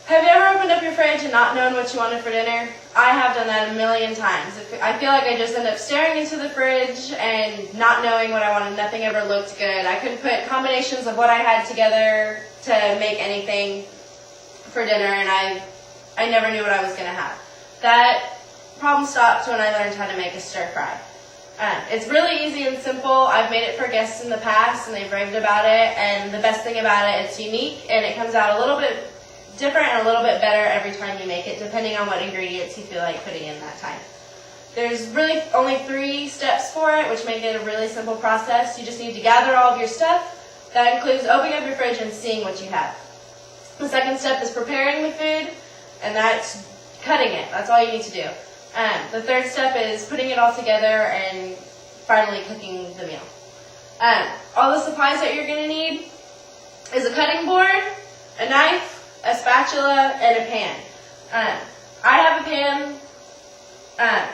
Have you ever opened up your fridge and not known what you wanted for dinner? I have done that a million times. I feel like I just end up staring into the fridge and not knowing what I wanted. Nothing ever looked good. I couldn't put combinations of what I had together to make anything for dinner, and I never knew what I was going to have. That problem stopped when I learned how to make a stir fry. It's really easy and simple. I've made it for guests in the past, and they've raved about it, and the best thing about it, it's unique, and it comes out a little bit different and a little bit better every time you make it, depending on what ingredients you feel like putting in that time. There's really only 3 steps for it, which make it a really simple process. You just need to gather all of your stuff. That includes opening up your fridge and seeing what you have. The second step is preparing the food, and that's cutting it. That's all you need to do. The third step is putting it all together and finally cooking the meal. All the supplies that you're going to need is a cutting board, a knife, a spatula, and a pan. I have a pan.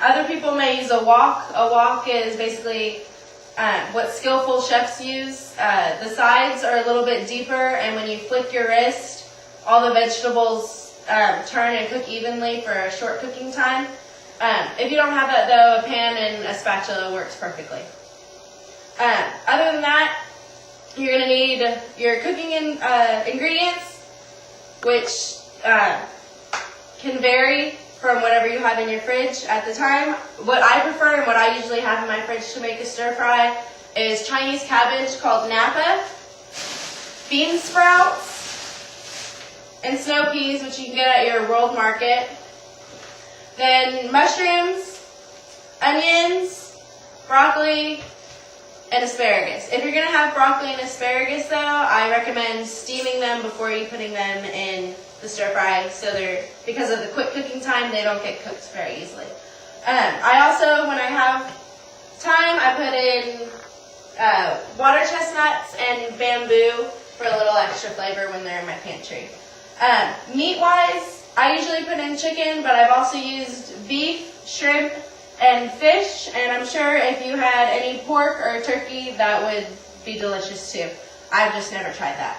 Other people may use a wok. A wok is basically what skillful chefs use. The sides are a little bit deeper, and when you flick your wrist, all the vegetables turn and cook evenly for a short cooking time. If you don't have that though, a pan and a spatula works perfectly. Other than that, you're going to need your cooking ingredients, which can vary from whatever you have in your fridge at the time. What I prefer and what I usually have in my fridge to make a stir fry is Chinese cabbage called Napa, bean sprouts, and snow peas, which you can get at your World Market. Then mushrooms, onions, broccoli, and asparagus. If you're going to have broccoli and asparagus though, I recommend steaming them before you putting them in the stir fry, so because of the quick cooking time, they don't get cooked very easily. I also, when I have time, I put in water chestnuts and bamboo for a little extra flavor when they're in my pantry. Meat-wise, I usually put in chicken, but I've also used beef, shrimp, and fish, and I'm sure if you had any pork or turkey, that would be delicious too. I've just never tried that.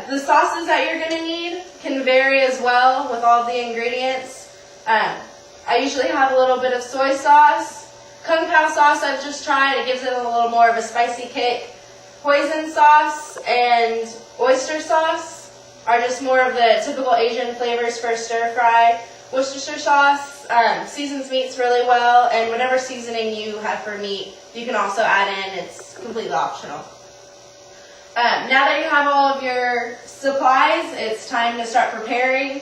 The sauces that you're going to need can vary as well with all the ingredients. I usually have a little bit of soy sauce. Kung Pao sauce I've just tried. It gives it a little more of a spicy kick. Hoisin sauce and oyster sauce are just more of the typical Asian flavors for stir fry. Worcestershire sauce seasons meats really well, and whatever seasoning you have for meat, you can also add in. It's completely optional. Now that you have all of your supplies, it's time to start preparing.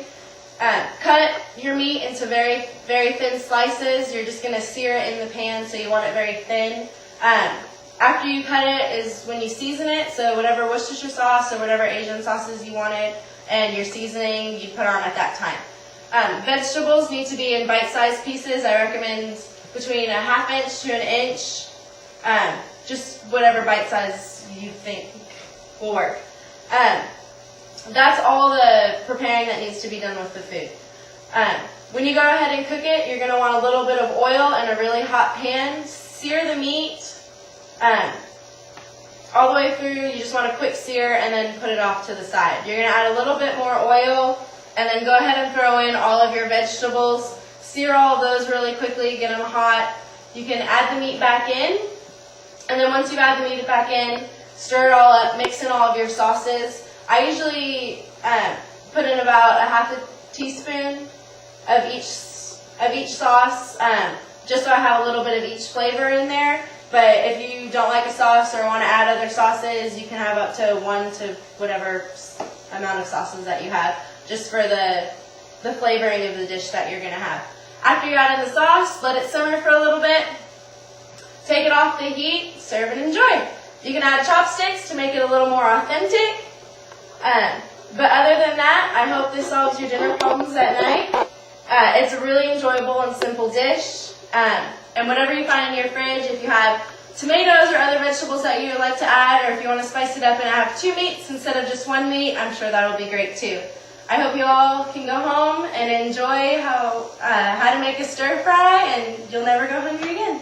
Cut your meat into very, very thin slices. You're just going to sear it in the pan, so you want it very thin. After you cut it is when you season it, so whatever Worcestershire sauce or whatever Asian sauces you wanted and your seasoning you put on at that time. Vegetables need to be in bite-sized pieces. I recommend between a 1/2 inch to 1 inch, just whatever bite size you think will work. That's all the preparing that needs to be done with the food. When you go ahead and cook it, you're going to want a little bit of oil in a really hot pan. Sear the meat all the way through. You just want a quick sear and then put it off to the side. You're going to add a little bit more oil and then go ahead and throw in all of your vegetables. Sear all of those really quickly, get them hot. You can add the meat back in, and then once you add the meat back in, stir it all up, mix in all of your sauces. I usually put in about a 1/2 teaspoon of each sauce, just so I have a little bit of each flavor in there. But if you don't like a sauce or want to add other sauces, you can have up to 1 to whatever amount of sauces that you have, just for the flavoring of the dish that you're going to have. After you add in the sauce, let it simmer for a little bit. Take it off the heat, serve and enjoy. You can add chopsticks to make it a little more authentic. But other than that, I hope this solves your dinner problems at night. It's a really enjoyable and simple dish. And whatever you find in your fridge, if you have tomatoes or other vegetables that you would like to add, or if you want to spice it up and have 2 meats instead of just 1 meat, I'm sure that'll be great too. I hope you all can go home and enjoy how to make a stir fry, and you'll never go hungry again.